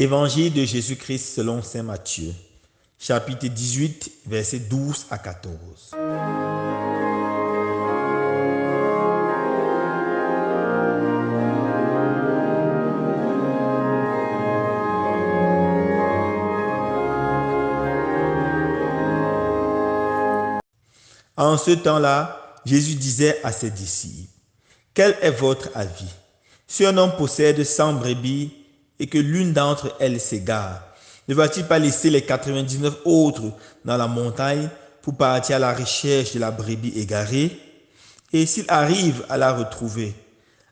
Évangile de Jésus-Christ selon saint Matthieu, chapitre 18, versets 12 à 14. En ce temps-là, Jésus disait à ses disciples, « Quel est votre avis? Si un homme possède 100 brebis et que l'une d'entre elles s'égare, ne va-t-il pas laisser les 99 autres dans la montagne pour partir à la recherche de la brebis égarée? Et s'il arrive à la retrouver,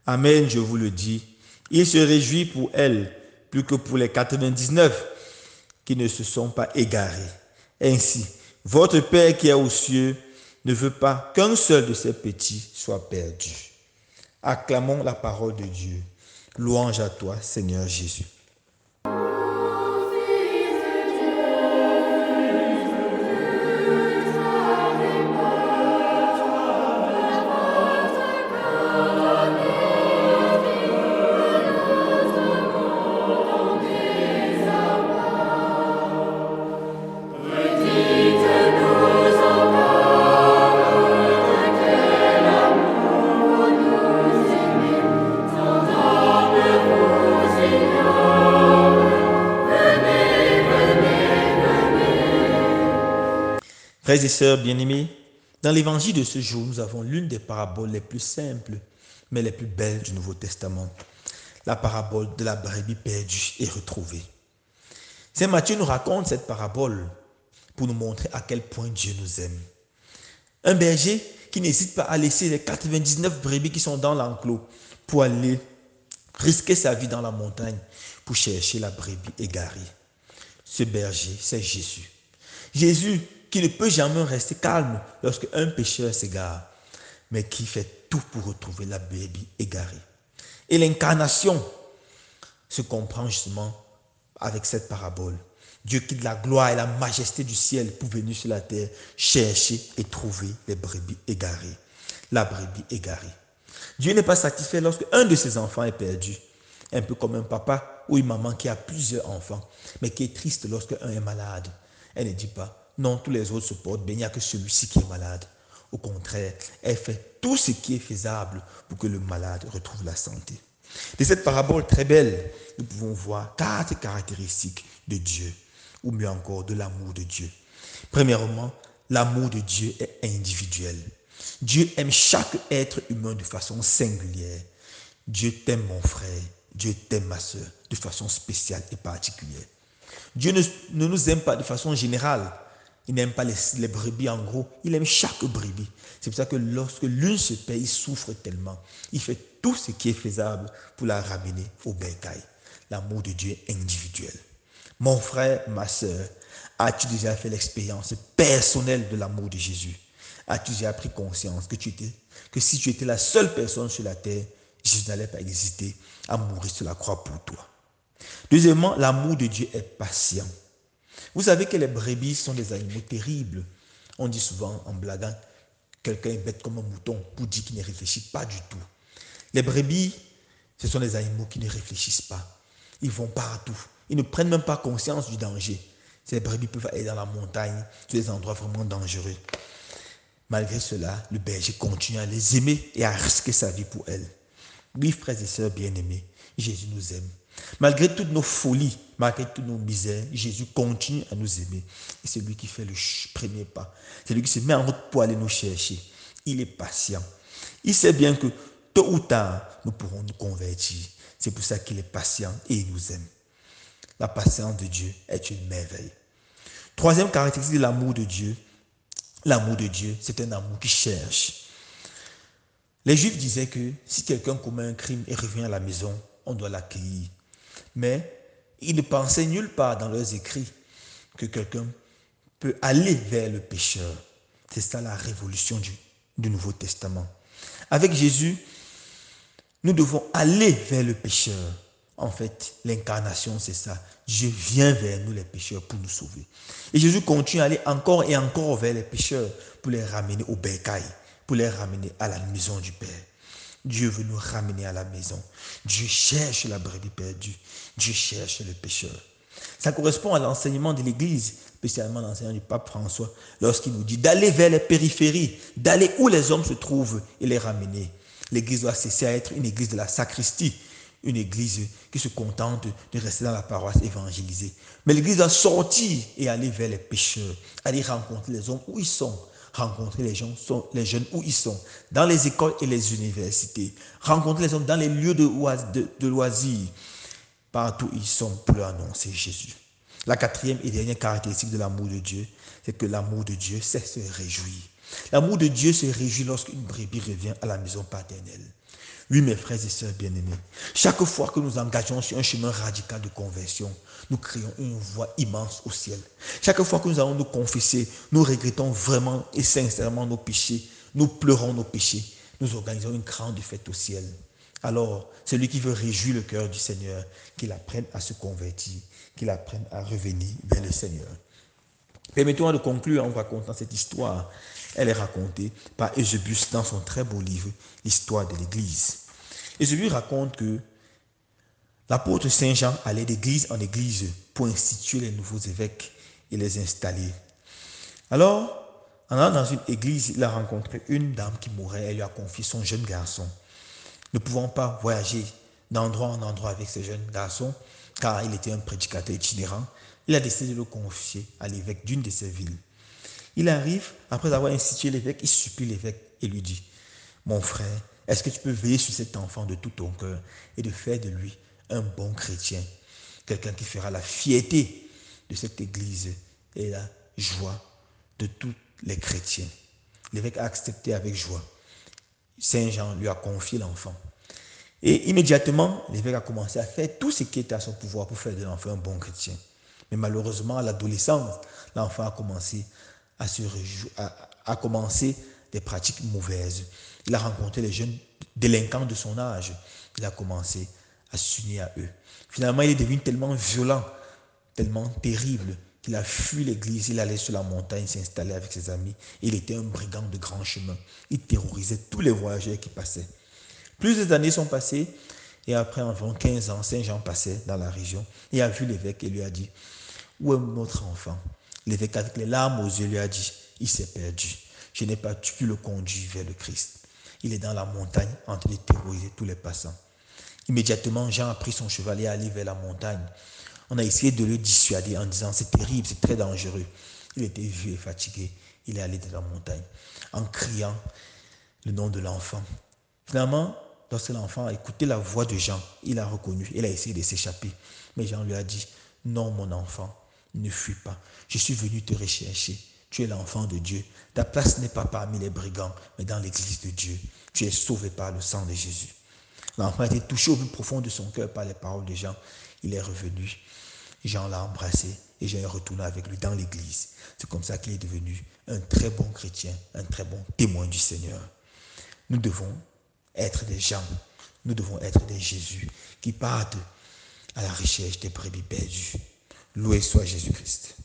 amen, je vous le dis, il se réjouit pour elle plus que pour les 99 qui ne se sont pas égarés. Ainsi, votre Père qui est aux cieux ne veut pas qu'un seul de ses petits soit perdu. » Acclamons la parole de Dieu. Louange à toi, Seigneur Jésus. Frères et sœurs bien-aimés, dans l'évangile de ce jour, nous avons l'une des paraboles les plus simples, mais les plus belles du Nouveau Testament. La parabole de la brebis perdue et retrouvée. Saint Matthieu nous raconte cette parabole pour nous montrer à quel point Dieu nous aime. Un berger qui n'hésite pas à laisser les 99 brebis qui sont dans l'enclos pour aller risquer sa vie dans la montagne pour chercher la brebis égarée. Ce berger, c'est Jésus. Jésus qui ne peut jamais rester calme lorsque un pécheur s'égare, mais qui fait tout pour retrouver la brebis égarée. Et l'incarnation se comprend justement avec cette parabole. Dieu quitte la gloire et la majesté du ciel pour venir sur la terre chercher et trouver les brebis égarées. La brebis égarée. Dieu n'est pas satisfait lorsque un de ses enfants est perdu. Un peu comme un papa ou une maman qui a plusieurs enfants, mais qui est triste lorsque un est malade. Elle ne dit pas, non, tous les autres se portent bien, il n'y a que celui-ci qui est malade. Au contraire, elle fait tout ce qui est faisable pour que le malade retrouve la santé. De cette parabole très belle, nous pouvons voir 4 caractéristiques de Dieu, ou mieux encore de l'amour de Dieu. Premièrement, l'amour de Dieu est individuel. Dieu aime chaque être humain de façon singulière. Dieu t'aime mon frère, Dieu t'aime ma soeur de façon spéciale et particulière. Dieu ne nous aime pas de façon générale. Il n'aime pas les brebis en gros, il aime chaque brebis. C'est pour ça que lorsque l'une se perd, il souffre tellement. Il fait tout ce qui est faisable pour la ramener au bercail. L'amour de Dieu est individuel. Mon frère, ma soeur, as-tu déjà fait l'expérience personnelle de l'amour de Jésus? As-tu déjà pris conscience que si tu étais la seule personne sur la terre, Jésus n'allait pas hésiter à mourir sur la croix pour toi? Deuxièmement, l'amour de Dieu est patient. Vous savez que les brebis sont des animaux terribles. On dit souvent en blaguant, quelqu'un est bête comme un mouton pour dire qu'il ne réfléchit pas du tout. Les brebis, ce sont des animaux qui ne réfléchissent pas. Ils vont partout. Ils ne prennent même pas conscience du danger. Ces brebis peuvent aller dans la montagne, sur des endroits vraiment dangereux. Malgré cela, le berger continue à les aimer et à risquer sa vie pour elles. Oui, frères et sœurs bien-aimés, Jésus nous aime. Malgré toutes nos folies, malgré toutes nos misères, Jésus continue à nous aimer. Et c'est lui qui fait le premier pas. C'est lui qui se met en route pour aller nous chercher. Il est patient. Il sait bien que tôt ou tard, nous pourrons nous convertir. C'est pour ça qu'il est patient et il nous aime. La patience de Dieu est une merveille. Troisième caractéristique de l'amour de Dieu, c'est un amour qui cherche. Les Juifs disaient que si quelqu'un commet un crime et revient à la maison, on doit l'accueillir. Mais ils ne pensaient nulle part dans leurs écrits que quelqu'un peut aller vers le pécheur. C'est ça la révolution du Nouveau Testament. Avec Jésus, nous devons aller vers le pécheur. En fait, l'incarnation, c'est ça. Dieu vient vers nous les pécheurs pour nous sauver. Et Jésus continue à aller encore et encore vers les pécheurs pour les ramener au bercail, pour les ramener à la maison du Père. Dieu veut nous ramener à la maison. Dieu cherche la brebis perdue. Dieu cherche le pécheur. Ça correspond à l'enseignement de l'Église, spécialement l'enseignement du pape François, lorsqu'il nous dit d'aller vers les périphéries, d'aller où les hommes se trouvent et les ramener. L'Église doit cesser à être une église de la sacristie, une église qui se contente de rester dans la paroisse évangélisée. Mais l'Église doit sortir et aller vers les pécheurs, aller rencontrer les hommes où ils sont, rencontrer les jeunes où ils sont, dans les écoles et les universités, rencontrer les hommes dans les lieux de loisirs, partout où ils sont pour leur annoncer Jésus. La quatrième et dernière caractéristique de l'amour de Dieu, c'est que l'amour de Dieu, c'est se réjouir. L'amour de Dieu se réjouit lorsqu'une brebis revient à la maison paternelle. Oui, mes frères et sœurs bien-aimés, chaque fois que nous engageons sur un chemin radical de conversion, nous créons une voie immense au ciel. Chaque fois que nous allons nous confesser, nous regrettons vraiment et sincèrement nos péchés, nous pleurons nos péchés, nous organisons une grande fête au ciel. Alors, celui qui veut réjouir le cœur du Seigneur, qu'il apprenne à se convertir, qu'il apprenne à revenir vers le Seigneur. Permettons-moi de conclure en racontant cette histoire. Elle est racontée par Eusebius dans son très beau livre, L'histoire de l'Église. Eusebius raconte que l'apôtre Saint Jean allait d'église en église pour instituer les nouveaux évêques et les installer. Alors, en allant dans une église, il a rencontré une dame qui mourait. Elle lui a confié son jeune garçon. Ne pouvant pas voyager d'endroit en endroit avec ce jeune garçon, car il était un prédicateur itinérant, il a décidé de le confier à l'évêque d'une de ces villes. Il arrive, après avoir institué l'évêque, il supplie l'évêque et lui dit, « Mon frère, est-ce que tu peux veiller sur cet enfant de tout ton cœur et de faire de lui un bon chrétien, quelqu'un qui fera la fierté de cette église et la joie de tous les chrétiens. » L'évêque a accepté avec joie. Saint Jean lui a confié l'enfant. Et immédiatement, l'évêque a commencé à faire tout ce qui était à son pouvoir pour faire de l'enfant un bon chrétien. Mais malheureusement, à l'adolescence, l'enfant a commencé à commencer des pratiques mauvaises. Il a rencontré les jeunes délinquants de son âge. Il a commencé à s'unir à eux. Finalement, il est devenu tellement violent, tellement terrible, qu'il a fui l'église. Il allait sur la montagne s'installer avec ses amis. Il était un brigand de grand chemin. Il terrorisait tous les voyageurs qui passaient. Plusieurs années sont passées et après environ 15 ans, Saint Jean passait dans la région et a vu l'évêque et lui a dit, « Où est notre enfant ?» L'évêque, avec les larmes aux yeux, lui a dit, « Il s'est perdu. Je n'ai pas pu le conduire vers le Christ. Il est dans la montagne en train de terroriser tous les passants. » Immédiatement, Jean a pris son cheval et est allé vers la montagne. On a essayé de le dissuader en disant, « C'est terrible, c'est très dangereux. » Il était vieux et fatigué. Il est allé dans la montagne en criant le nom de l'enfant. Finalement, lorsque l'enfant a écouté la voix de Jean, il a reconnu, il a essayé de s'échapper. Mais Jean lui a dit, « Non, mon enfant, ne fuis pas. Je suis venu te rechercher. Tu es l'enfant de Dieu. Ta place n'est pas parmi les brigands, mais dans l'église de Dieu. Tu es sauvé par le sang de Jésus. » L'enfant a été touché au plus profond de son cœur par les paroles de Jean. Il est revenu. Jean l'a embrassé et Jean est retourné avec lui dans l'église. C'est comme ça qu'il est devenu un très bon chrétien, un très bon témoin du Seigneur. Nous devons être des gens, nous devons être des Jésus qui partent à la recherche des brebis perdues. Loué soit Jésus-Christ.